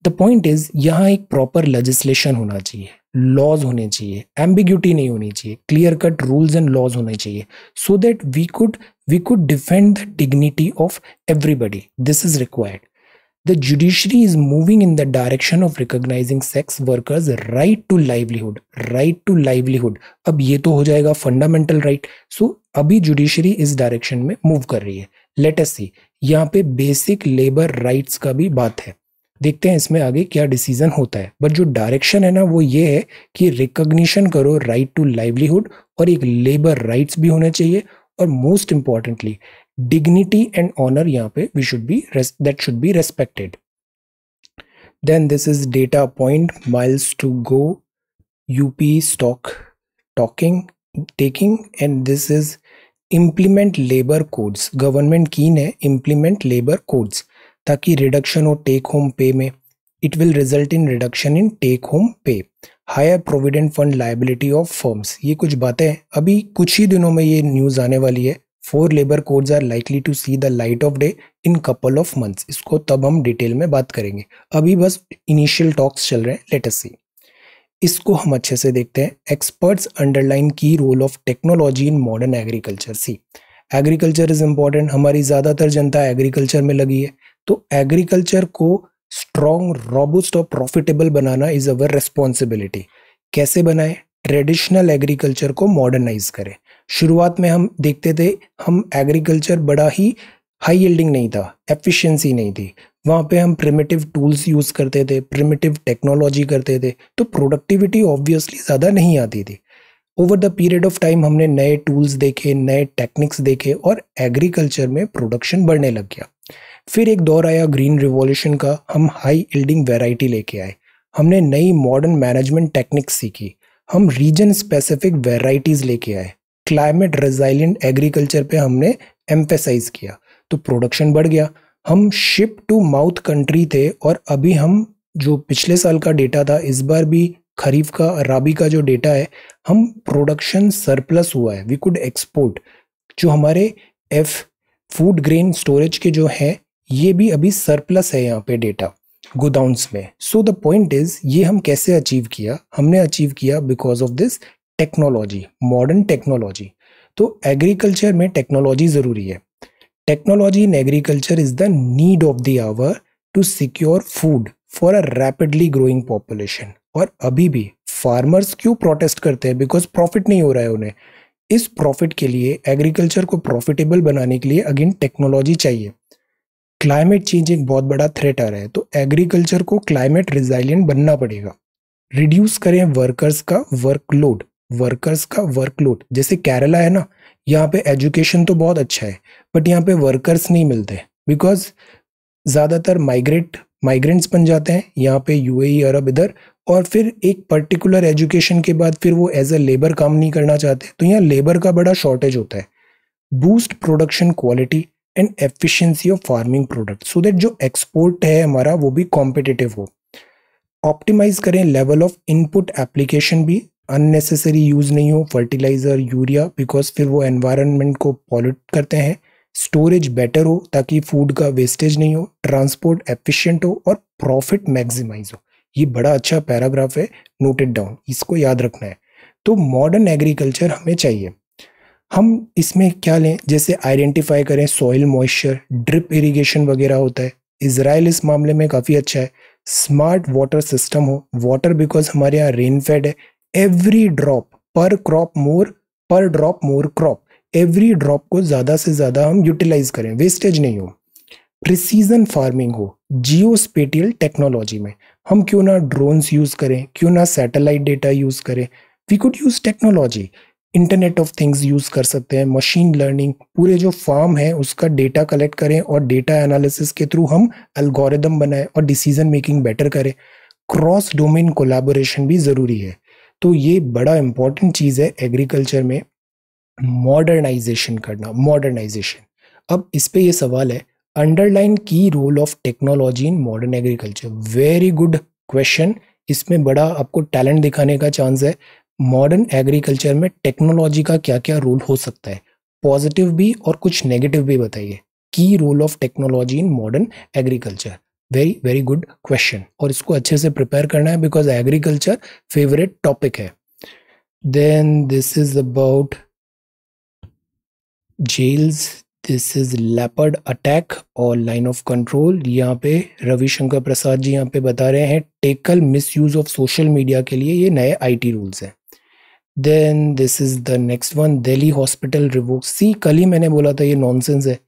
The point is यहाँ एक proper legislation होना चाहिए, लॉज होने चाहिए, एम्बिग्यूटी नहीं होनी चाहिए, clear cut rules and laws होने चाहिए, so that we could defend the dignity of everybody. This is required. The judiciary is moving in the direction of recognizing sex workers' right to livelihood. Right to livelihood. अब ये तो हो जाएगा fundamental right. सो अभी judiciary इस direction में move कर रही है। लेट अस सी, यहाँ पे बेसिक लेबर राइट्स का भी बात है, देखते हैं इसमें आगे क्या डिसीजन होता है। बट जो डायरेक्शन है ना वो ये है कि रिकॉग्निशन करो राइट टू लाइवलीहुड, और एक लेबर राइट्स भी होने चाहिए, और most importantly dignity and honour यहाँ पे that should be respected. Then this is data point, miles to go, UP stock taking, and this is implement labor codes. Government keen है implement labor codes, ताकि reduction हो take home pay में, it will result in reduction in take home pay, higher provident fund liability of firms. ये कुछ बातें हैं, अभी कुछ ही दिनों में ये न्यूज़ आने वाली है। 4 labour codes are likely to see the light of day in couple of months. इसको तब हम डिटेल में बात करेंगे, अभी बस इनिशियल टॉक्स चल रहे हैं, लेट अस सी। इसको हम अच्छे से देखते हैं। एक्सपर्ट्स अंडरलाइन की role of technology in modern agriculture. See, agriculture is important, हमारी ज़्यादातर जनता एग्रीकल्चर में लगी है, तो एग्रीकल्चर को स्ट्रॉन्ग, रॉबस्ट और profitable banana is our responsibility. कैसे बनाएं? ट्रेडिशनल एग्रीकल्चर को मॉडर्नाइज करें। शुरुआत में हम देखते थे, हम एग्रीकल्चर बड़ा ही हाई यील्डिंग नहीं था, एफिशिएंसी नहीं थी, वहाँ पे हम प्रिमिटिव टूल्स यूज करते थे, प्रिमिटिव टेक्नोलॉजी करते थे, तो प्रोडक्टिविटी ऑब्वियसली ज़्यादा नहीं आती थी। Over the period of time हमने नए टूल्स देखे, नए टेक्निक्स देखे, और एग्रीकल्चर में प्रोडक्शन बढ़ने लग गया। फिर एक दौर आया ग्रीन रिवॉल्यूशन का, हम हाई यील्डिंग वैरायटी लेके आए, हमने नई मॉडर्न मैनेजमेंट टेक्निक्स सीखी, हम रीजन स्पेसिफिक वैरायटीज लेके आए, क्लाइमेट रेजिलिएंट एग्रीकल्चर पे हमने एम्फेसाइज किया, तो प्रोडक्शन बढ़ गया। हम शिप टू माउथ कंट्री थे, और अभी हम जो पिछले साल का डेटा था, इस बार भी खरीफ का, राबी का जो डेटा है, हम प्रोडक्शन सरप्लस हुआ है, वी कुड एक्सपोर्ट। जो हमारे फूड ग्रेन स्टोरेज के जो हैं, ये भी अभी सरप्लस है यहाँ पे डेटा गोडाउन्स में। सो द पॉइंट इज, ये हम कैसे अचीव किया? हमने अचीव किया because of this technology, modern technology. तो एग्रीकल्चर में टेक्नोलॉजी ज़रूरी है। Technology in agriculture is the need of the hour to secure food for a rapidly growing population. और अभी भी फार्मर्स क्यों प्रोटेस्ट करते हैं? बिकॉज प्रॉफिट नहीं हो रहा है उन्हें। इस प्रॉफिट के लिए, एग्रीकल्चर को प्रॉफिटेबल बनाने के लिए अगेन टेक्नोलॉजी चाहिए। क्लाइमेट चेंज एक बहुत बड़ा थ्रेट आ रहा है, तो एग्रीकल्चर को क्लाइमेट रिजाइलियंट बनना पड़ेगा। रिड्यूस करें वर्कर्स का वर्कलोड। जैसे केरला है ना, यहाँ पे एजुकेशन तो बहुत अच्छा है, बट यहाँ पे वर्कर्स नहीं मिलते बिकॉज ज़्यादातर माइग्रेंट्स बन जाते हैं यहाँ पे, यूएई अरब इधर, और फिर एक पर्टिकुलर एजुकेशन के बाद फिर वो एज अ लेबर काम नहीं करना चाहते, तो यहाँ लेबर का बड़ा शॉर्टेज होता है। Boost production quality and efficiency of farming product so that जो एक्सपोर्ट है हमारा वो भी कॉम्पिटिटिव हो। ऑप्टिमाइज करें लेवल ऑफ इनपुट एप्लीकेशन भी, अननेसेसरी यूज नहीं हो फर्टिलाइजर यूरिया, बिकॉज फिर वो एनवायरनमेंट को पॉल्यूट करते हैं। स्टोरेज बेटर हो ताकि फूड का वेस्टेज नहीं हो। ट्रांसपोर्ट एफिशिएंट हो और प्रॉफिट मैक्सिमाइज हो। ये बड़ा अच्छा पैराग्राफ है, नोटेड डाउन, इसको याद रखना है। तो मॉडर्न एग्रीकल्चर हमें चाहिए। हम इसमें क्या लें? जैसे आइडेंटिफाई करें सॉइल मॉइस्चर, ड्रिप इरिगेशन वगैरह होता है। इजराइल इस मामले में काफ़ी अच्छा है। स्मार्ट वाटर सिस्टम हो, वाटर बिकॉज हमारे यहाँ रेन फेड है। एवरी ड्रॉप पर drop more crop, every drop को ज़्यादा से ज़्यादा हम यूटिलाइज करें, वेस्टेज नहीं हो। प्रिसीजन फार्मिंग हो, जियो स्पेटियल टेक्नोलॉजी में हम क्यों ना ड्रोन्स यूज़ करें, क्यों ना सैटेलाइट डेटा यूज़ करें। We could use technology, internet of things use कर सकते हैं, मशीन लर्निंग, पूरे जो फार्म है उसका डेटा कलेक्ट करें और डेटा एनालिसिस के थ्रू हम एल्गोरिदम बनाएं और डिसीजन मेकिंग बेटर करें। क्रॉस डोमेन कोलैबोरेशन भी ज़रूरी है। तो ये बड़ा इंपॉर्टेंट चीज़ है एग्रीकल्चर में, मॉडर्नाइजेशन करना, मॉडर्नाइजेशन। अब इस पे ये सवाल है, अंडरलाइन की role of technology in modern agriculture. Very good question, इसमें बड़ा आपको टैलेंट दिखाने का चांस है। मॉडर्न एग्रीकल्चर में टेक्नोलॉजी का क्या क्या रोल हो सकता है, पॉजिटिव भी और कुछ नेगेटिव भी बताइए। की role of technology in modern agriculture, very very good question, और इसको अच्छे से प्रिपेयर करना है बिकॉज एग्रीकल्चर फेवरेट टॉपिक है। Then this is about jails, this is leopard attack और लाइन ऑफ कंट्रोल। यहाँ पे रविशंकर प्रसाद जी यहाँ पे बता रहे हैं tackle misuse of social media के लिए ये नए आईटी रूल्स हैं। Then this is the next one, Delhi hospital revoke. See कल ही मैंने बोला था ये नॉनसेंस है।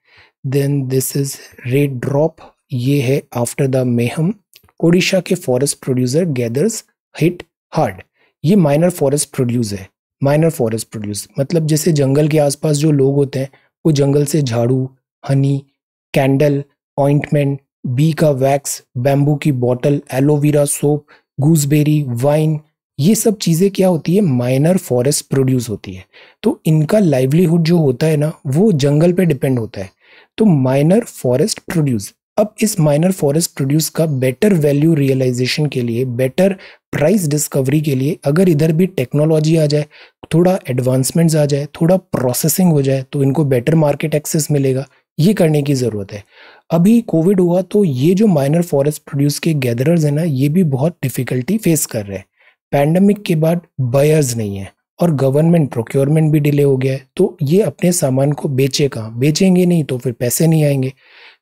Then this is rate drop, ये है आफ्टर द मेहम। ओडिशा के forest producer gathers hit hard, ये माइनर फॉरेस्ट प्रोड्यूस है। माइनर फॉरेस्ट प्रोड्यूस मतलब जैसे जंगल के आसपास जो लोग होते हैं वो जंगल से झाड़ू, हनी, कैंडल, ऑइंटमेंट, बी का वैक्स, बैम्बू की bottle, aloe vera soap, gooseberry, wine, ये सब चीज़ें क्या होती है, माइनर फॉरेस्ट प्रोड्यूस होती है। तो इनका लाइवलीहुड जो होता है ना वो जंगल पे डिपेंड होता है। तो माइनर फॉरेस्ट प्रोड्यूस, अब इस माइनर फॉरेस्ट प्रोड्यूस का बेटर वैल्यू रियलाइजेशन के लिए, बेटर प्राइस डिस्कवरी के लिए अगर इधर भी टेक्नोलॉजी आ जाए, थोड़ा एडवांसमेंट्स आ जाए, थोड़ा प्रोसेसिंग हो जाए तो इनको बेटर मार्केट एक्सेस मिलेगा। ये करने की ज़रूरत है। अभी कोविड हुआ तो ये जो माइनर फॉरेस्ट प्रोड्यूस के गैदरर्स हैं ना ये भी बहुत डिफिकल्टी फेस कर रहे हैं। पैंडमिक के बाद बायर्स नहीं है और गवर्नमेंट प्रोक्योरमेंट भी डिले हो गया है, तो ये अपने सामान को बेचे कहाँ, बेचेंगे नहीं तो फिर पैसे नहीं आएंगे।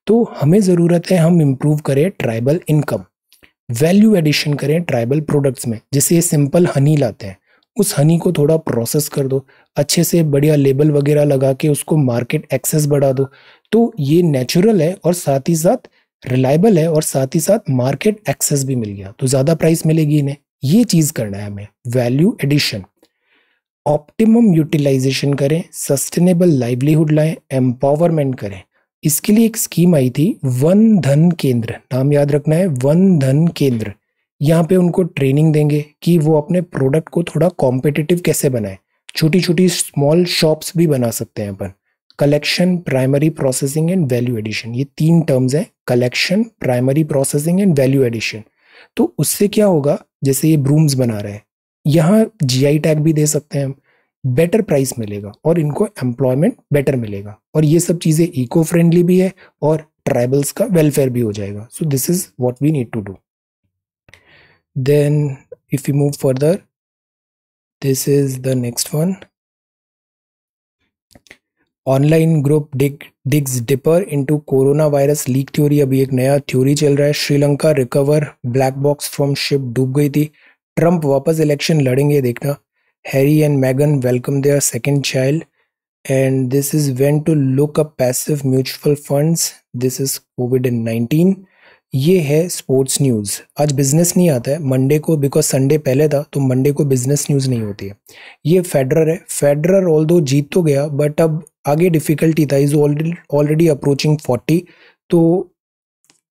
तो हमें ज़रूरत है हम इम्प्रूव करें ट्राइबल इनकम, वैल्यू एडिशन करें ट्राइबल प्रोडक्ट्स में। जैसे ये सिंपल हनी लाते हैं, उस हनी को थोड़ा प्रोसेस कर दो, अच्छे से बढ़िया लेबल वगैरह लगा के उसको मार्केट एक्सेस बढ़ा दो, तो ये नेचुरल है और साथ ही साथ रिलायबल है और साथ ही साथ मार्केट एक्सेस भी मिल गया तो ज़्यादा प्राइस मिलेगी इन्हें। ये चीज़ करना है हमें, वैल्यू एडिशन। ऑप्टिमम यूटिलाइजेशन करें, सस्टेनेबल लाइवलीहुड लाएं, एम्पावरमेंट करें। इसके लिए एक स्कीम आई थी वन धन केंद्र, नाम याद रखना है, वन धन केंद्र। यहाँ पे उनको ट्रेनिंग देंगे कि वो अपने प्रोडक्ट को थोड़ा कॉम्पिटिटिव कैसे बनाए। छोटी छोटी स्मॉल शॉप्स भी बना सकते हैं अपन। Collection, primary processing and value addition, ये 3 टर्म्स हैं, collection, primary processing and value addition. तो उससे क्या होगा, जैसे ये ब्रूम्स बना रहे हैं, यहाँ जीआई टैग भी दे सकते हैं हम, बेटर प्राइस मिलेगा और इनको एम्प्लॉयमेंट बेटर मिलेगा और ये सब चीज़ें इको फ्रेंडली भी है और ट्राइबल्स का वेलफेयर भी हो जाएगा। So this is what we need to do. Then if you move further, This is the next one. Online group digs deeper into corona virus leak theory. अभी एक नया थ्योरी चल रहा है. Sri Lanka recover black box from ship डूब गई थी. Trump वापस इलेक्शन लड़ेंगे देखना. हैरी एंड मैगन welcome their second child. And this is when to look up passive mutual funds. This is कोविड-19. ये है स्पोर्ट्स न्यूज़. आज बिजनेस नहीं आता है मंडे को, बिकॉज संडे पहले था तो मंडे को बिजनेस न्यूज़ नहीं होती है. ये फेडरर है. फेडरर ऑल दो जीत तो गया बट अब आगे डिफिकल्टी था. Is already approaching 40. तो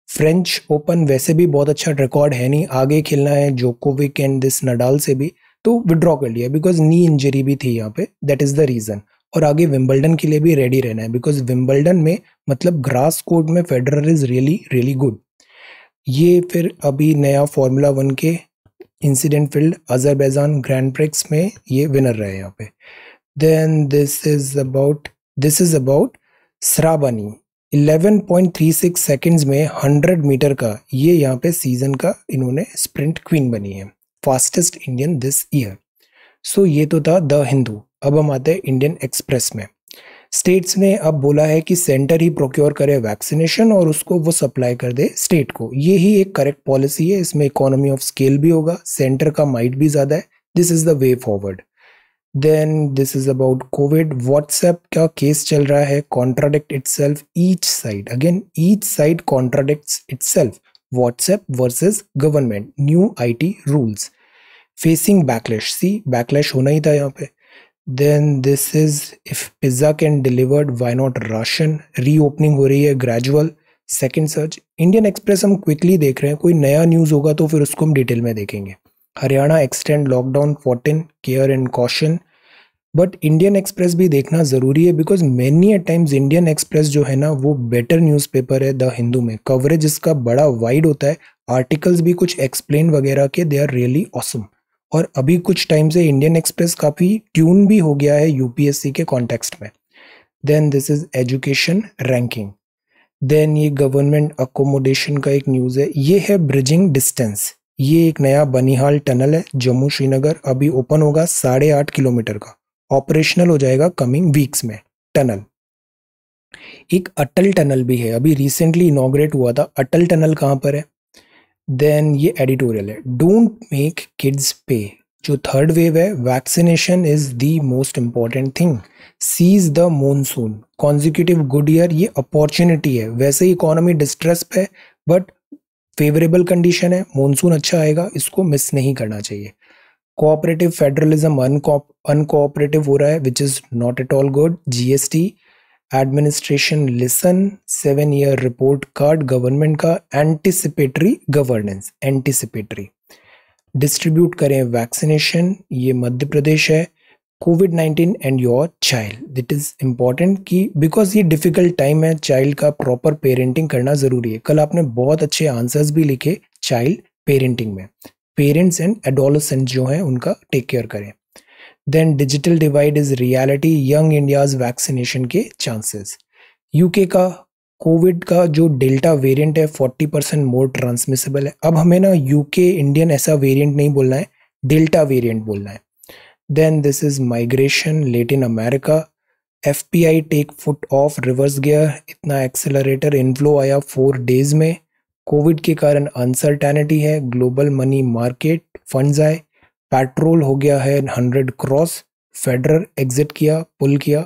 फ्रेंच ओपन वैसे भी बहुत अच्छा रिकॉर्ड है नहीं. आगे खेलना है जोकोविक एंड दिस नडाल से भी, तो विड्रॉ कर लिया बिकॉज नी इंजरी भी थी यहाँ पे. That is the reason. और आगे विंबलडन के लिए भी रेडी रहना है बिकॉज विंबलडन में मतलब ग्रास कोर्ट में Federer is really really good. ये फिर अभी नया फार्मूला 1 के incident field Azerbaijan grand prix में ये विनर रहे यहाँ पे. Then this is about Shrabani. 11.36 seconds में 100 मीटर का ये यहाँ पे सीजन का इन्होंने स्प्रिंट क्वीन बनी है. Fastest Indian this year. So ये तो था द हिंदू. अब हम आते हैं इंडियन एक्सप्रेस में. स्टेट्स ने अब बोला है कि सेंटर ही प्रोक्योर करे वैक्सीनेशन और उसको वो सप्लाई कर दे स्टेट को. ये ही एक करेक्ट पॉलिसी है. इसमें इकोनॉमी ऑफ स्केल भी होगा, सेंटर का माइट भी ज्यादा है. This is the way forward. Then this is about covid. WhatsApp का केस चल रहा है. Contradict itself each side. Again each side contradicts itself. WhatsApp versus government. New IT rules facing backlash. See backlash होना ही था यहाँ पे. Then this is if pizza can delivered why not Russian. Reopening हो रही है gradual. Second search. Indian express हम quickly देख रहे हैं. कोई नया न्यूज़ होगा तो फिर उसको हम डिटेल में देखेंगे. Haryana extend lockdown 14 care and caution. But Indian express भी देखना ज़रूरी है because many times Indian express जो है ना वो बेटर न्यूज़पेपर है द हिंदू में. कवरेज इसका बड़ा वाइड होता है. आर्टिकल्स भी कुछ एक्सप्लेन वगैरह के दे आर रियली ऑसम. और अभी कुछ टाइम से इंडियन एक्सप्रेस काफ़ी ट्यून भी हो गया है यूपीएससी के कॉन्टेक्स्ट में. Then this is education ranking. देन ये गवर्नमेंट अकोमोडेशन का एक न्यूज़ है. ये है ब्रिजिंग डिस्टेंस. ये एक नया बनिहाल टनल है जम्मू श्रीनगर. अभी ओपन होगा 8.5 किलोमीटर का. ऑपरेशनल हो जाएगा कमिंग वीक्स में टनल. एक अटल टनल भी है, अभी रिसेंटली इनॉग्रेट हुआ था. अटल टनल कहाँ पर है? देन ये एडिटोरियल है. डोंट मेक किड्स पे. जो थर्ड वेव है vaccination is the most important thing. Sees the monsoon consecutive good year. ये अपॉर्चुनिटी है. वैसे ही इकोनॉमी डिस्ट्रेस पे बट फेवरेबल कंडीशन है. मॉनसून अच्छा आएगा, इसको मिस नहीं करना चाहिए. कोऑपरेटिव फेडरलिज्म अनकोऑपरेटिव हो रहा है which is not at all good. GST administration listen. 7-year report card government का. Anticipatory governance. एंटिसिपेटरी डिस्ट्रीब्यूट करें वैक्सीनेशन. ये मध्य प्रदेश है. कोविड-19 and your child. That is important कि बिकॉज ये डिफिकल्ट टाइम है. चाइल्ड का प्रॉपर पेरेंटिंग करना जरूरी है. कल आपने बहुत अच्छे आंसर्स भी लिखे चाइल्ड पेरेंटिंग में. पेरेंट्स एंड एडोलेसेंट जो हैं उनका टेक केयर करें. Then digital divide is reality. Young India's vaccination के चांसेस. यूके का कोविड का जो डेल्टा वेरिएंट है 40% मोर ट्रांसमिसेबल है. अब हमें ना यूके इंडियन ऐसा वेरिएंट नहीं बोलना है, डेल्टा वेरिएंट बोलना है. Then this is migration Latin America. FPI take foot of reverse gear. इतना एक्सेलरेटर इनफ्लो आया 4 days में. कोविड के कारण अनसर्टेनिटी है. ग्लोबल मनी मार्केट फंड्स आए. पेट्रोल हो गया है 100 क्रॉस. फेडरर एग्जिट किया, पुल किया.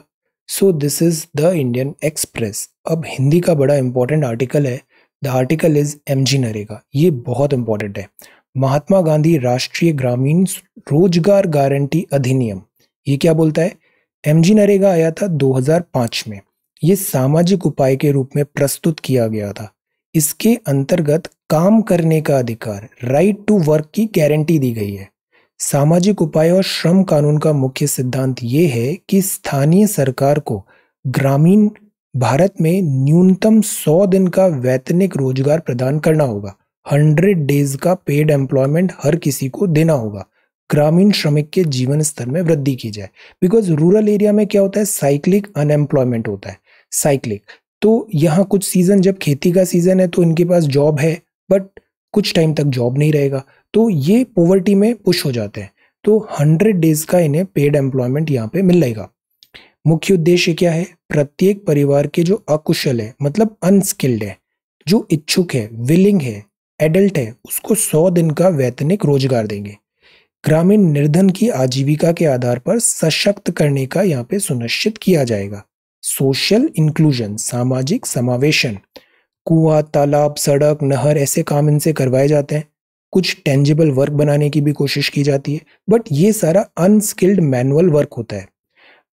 सो this is the Indian express. अब हिंदी का बड़ा इंपॉर्टेंट आर्टिकल है. The article is MG NREGA. ये बहुत इंपॉर्टेंट है. महात्मा गांधी राष्ट्रीय ग्रामीण रोजगार गारंटी अधिनियम. ये क्या बोलता है? एमजी नरेगा आया था 2005 में. ये सामाजिक उपाय के रूप में प्रस्तुत किया गया था. इसके अंतर्गत काम करने का अधिकार, राइट टू वर्क की गारंटी दी गई है. सामाजिक उपाय और श्रम कानून का मुख्य सिद्धांत ये है कि स्थानीय सरकार को ग्रामीण भारत में न्यूनतम 100 दिन का वैतनिक रोजगार प्रदान करना होगा. 100 days का पेड एम्प्लॉयमेंट हर किसी को देना होगा. ग्रामीण श्रमिक के जीवन स्तर में वृद्धि की जाए. बिकॉज रूरल एरिया में क्या होता है? साइक्लिक अनएम्प्लॉयमेंट होता है. साइक्लिक. तो यहाँ कुछ सीजन, जब खेती का सीजन है तो इनके पास जॉब है बट कुछ टाइम तक जॉब नहीं रहेगा, तो ये पॉवर्टी में पुश हो जाते हैं. तो 100 डेज का इन्हें पेड एम्प्लॉयमेंट यहाँ पे मिलेगा। मुख्य उद्देश्य क्या है? प्रत्येक परिवार के जो अकुशल है, मतलब अनस्किल्ड है, जो इच्छुक है, विलिंग है, एडल्ट है, उसको 100 दिन का वैतनिक रोजगार देंगे। ग्रामीण निर्धन की आजीविका के आधार पर सशक्त करने का यहाँ पे सुनिश्चित किया जाएगा। सोशल इंक्लूजन, सामाजिक समावेशन, कुआं, तालाब, सड़क, नहर, ऐसे काम इनसे करवाए जाते हैं। कुछ टेंजिबल वर्क बनाने की भी कोशिश की जाती है, बट ये सारा अनस्किल्ड मैनुअल वर्क होता है।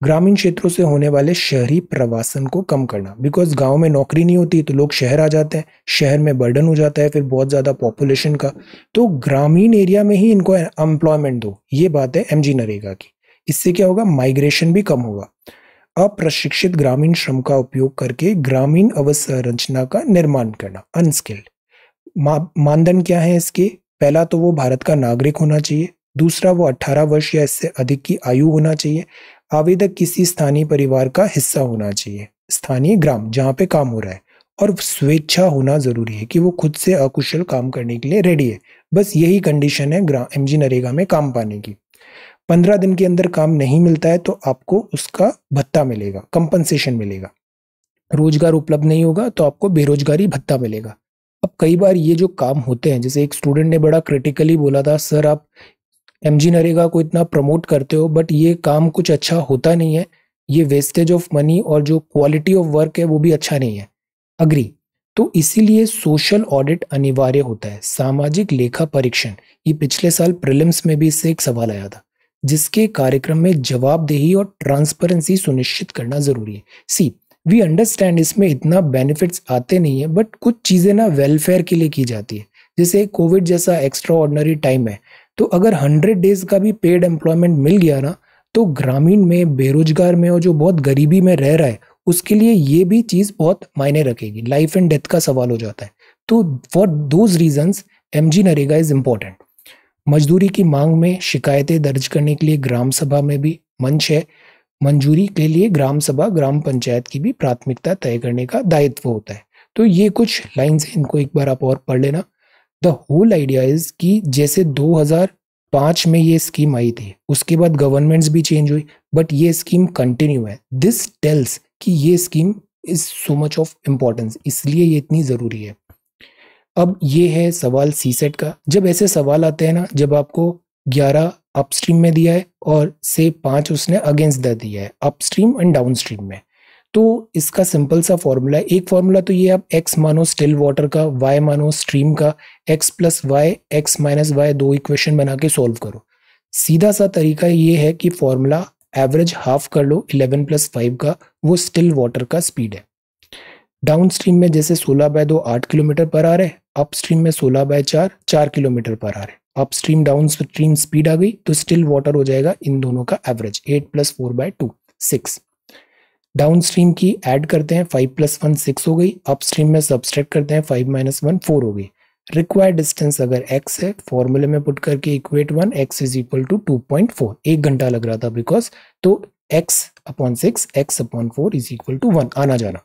ग्रामीण क्षेत्रों से होने वाले शहरी प्रवासन को कम करना, बिकॉज गांव में नौकरी नहीं होती तो लोग शहर आ जाते हैं, शहर में बर्डन हो जाता है फिर बहुत ज़्यादा पॉपुलेशन का, तो ग्रामीण एरिया में ही इनको एम्प्लॉयमेंट दो। ये बात है एमजी नरेगा की। इससे क्या होगा? माइग्रेशन भी कम होगा। अप्रशिक्षित ग्रामीण श्रम का उपयोग करके ग्रामीण अवसंरचना का निर्माण करना, अनस्किल्ड। मानदंड क्या है इसके? पहला तो वो भारत का नागरिक होना चाहिए, दूसरा वो 18 वर्ष या इससे अधिक की आयु होना चाहिए, आवेदक किसी स्थानीय परिवार का हिस्सा होना चाहिए, स्थानीय ग्राम जहाँ पे काम हो रहा है, और स्वेच्छा होना जरूरी है कि वो खुद से अकुशल काम करने के लिए रेडी है। बस यही कंडीशन है एमजी नरेगा में काम पाने की। 15 दिन के अंदर काम नहीं मिलता है तो आपको उसका भत्ता मिलेगा, कंपनसेशन मिलेगा। रोजगार उपलब्ध नहीं होगा तो आपको बेरोजगारी भत्ता मिलेगा। अब कई बार ये जो काम होते हैं, जैसे एक स्टूडेंट ने बड़ा क्रिटिकली बोला था, सर आप एमजी नरेगा को इतना प्रमोट करते हो बट ये काम कुछ अच्छा होता नहीं है, ये वेस्टेज ऑफ मनी और जो क्वालिटी ऑफ वर्क है वो भी अच्छा नहीं है। अग्री। तो इसीलिए सोशल ऑडिट अनिवार्य होता है, सामाजिक लेखा परीक्षण। ये पिछले साल प्रीलिम्स में भी इससे एक सवाल आया था, जिसके कार्यक्रम में जवाबदेही और ट्रांसपेरेंसी सुनिश्चित करना जरूरी है। सी वी अंडरस्टैंड इसमें इतना बेनिफिट्स आते नहीं है, बट कुछ चीजें ना वेलफेयर के लिए की जाती है। जैसे कोविड जैसा एक्स्ट्रा ऑर्डिनरी टाइम है, तो अगर 100 डेज का भी पेड एम्प्लॉयमेंट मिल गया ना, तो ग्रामीण में, बेरोजगार में और जो बहुत गरीबी में रह रहा है उसके लिए ये भी चीज बहुत मायने रखेगी। लाइफ एंड डेथ का सवाल हो जाता है। तो for those reasons MG NREGA is important. मजदूरी की मांग में शिकायतें दर्ज करने के लिए ग्राम सभा में भी मंच है। मंजूरी के लिए ग्राम सभा, ग्राम पंचायत की भी प्राथमिकता तय करने का दायित्व होता है। तो ये कुछ लाइन्स हैं, इनको एक बार आप और पढ़ लेना। द होल आइडिया इज कि जैसे 2005 में ये स्कीम आई थी, उसके बाद गवर्नमेंट्स भी चेंज हुई, बट ये स्कीम कंटिन्यू है। दिस टेल्स कि ये scheme is so much of importance, इसलिए ये इतनी जरूरी है। अब ये है सवाल सीसेट का। जब ऐसे सवाल आते हैं ना, जब आपको 11 अपस्ट्रीम में दिया है और से 5 उसने अगेंस्ट द दिया है, अपस्ट्रीम एंड डाउनस्ट्रीम में, तो इसका सिंपल सा फॉर्मूला है। एक फॉर्मूला तो ये, आप x मानो स्टिल वाटर का, y मानो स्ट्रीम का, x plus y, x minus y, 2 equation बना के सॉल्व करो। सीधा सा तरीका ये है कि फॉर्मूला एवरेज हाफ कर लो 11 प्लस 5 का, वो स्टिल वाटर का स्पीड है। डाउन स्ट्रीम में जैसे 16/2 8 किलोमीटर पर आवर है, अप स्ट्रीम में 16/4 4 किलोमीटर पर आवर है। Up stream down stream speed आ गई तो स्टिल वाटर हो जाएगा इन दोनों का एवरेज, 8 प्लस 4/2 6। डाउन स्ट्रीम की ऐड करते हैं, 5 प्लस 1 6 हो गई। अप स्ट्रीम में सब्सट्रैक्ट करते हैं, 5 माइनस 1 4 हो गई। रिक्वायर्ड डिस्टेंस अगर x है, फॉर्मूले में पुट करके equate 1, x is equal to 2.4। 1 घंटा लग रहा था बिकॉज, तो x/6 x/4 is equal to 1 आना जाना।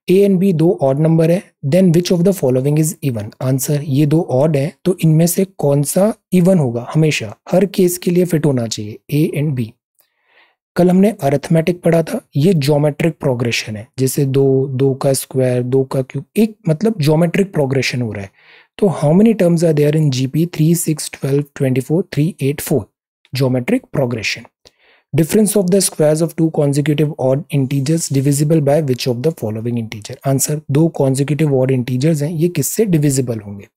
A and b 2 odd number है, then which of the following is even. Answer, ये 2 ऑड है तो इनमें से कौन सा इवन होगा, हमेशा हर केस के लिए फिट होना चाहिए, ए एंड बी। कल हमने अरिथमेटिक पढ़ा था, ये ज्योमेट्रिक प्रोग्रेशन है, जैसे 2 2 का स्क्वायर 2 का क्यूब, एक मतलब ज्योमेट्रिक प्रोग्रेशन हो रहा है। तो how many terms are there in GP? 3 6 12 24 3 8 4, geometric progression. Difference of the squares of 2 consecutive odd integers divisible by which of the following integer। Answer, 2 consecutive odd integers हैं, ये किससे divisible होंगे?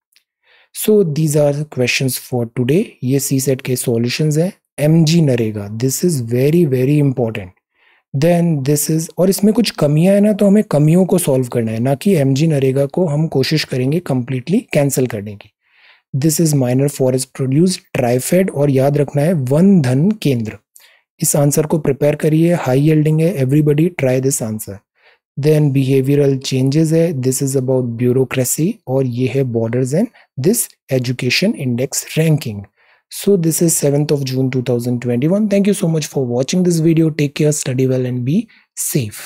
So these are questions for today. ये C set के solutions हैं। MG NREGA, this is very very important. Then this is, और इसमें कुछ कमियां है ना, तो हमें कमियों को सॉल्व करना है, ना कि एमजी नरेगा को हम कोशिश करेंगे कंप्लीटली कैंसिल करने की। This is minor forest produce TRIFED, और याद रखना है वन धन केंद्र। इस आंसर को प्रिपेयर करिए, हाई यील्डिंग है, everybody try this answer. Then behavioural changes है, दिस इज अबाउट ब्यूरोक्रेसी, और ये है borders and this education index ranking. So this is 7th of June 2021. Thank you so much for watching this video. Take care, study well and be safe.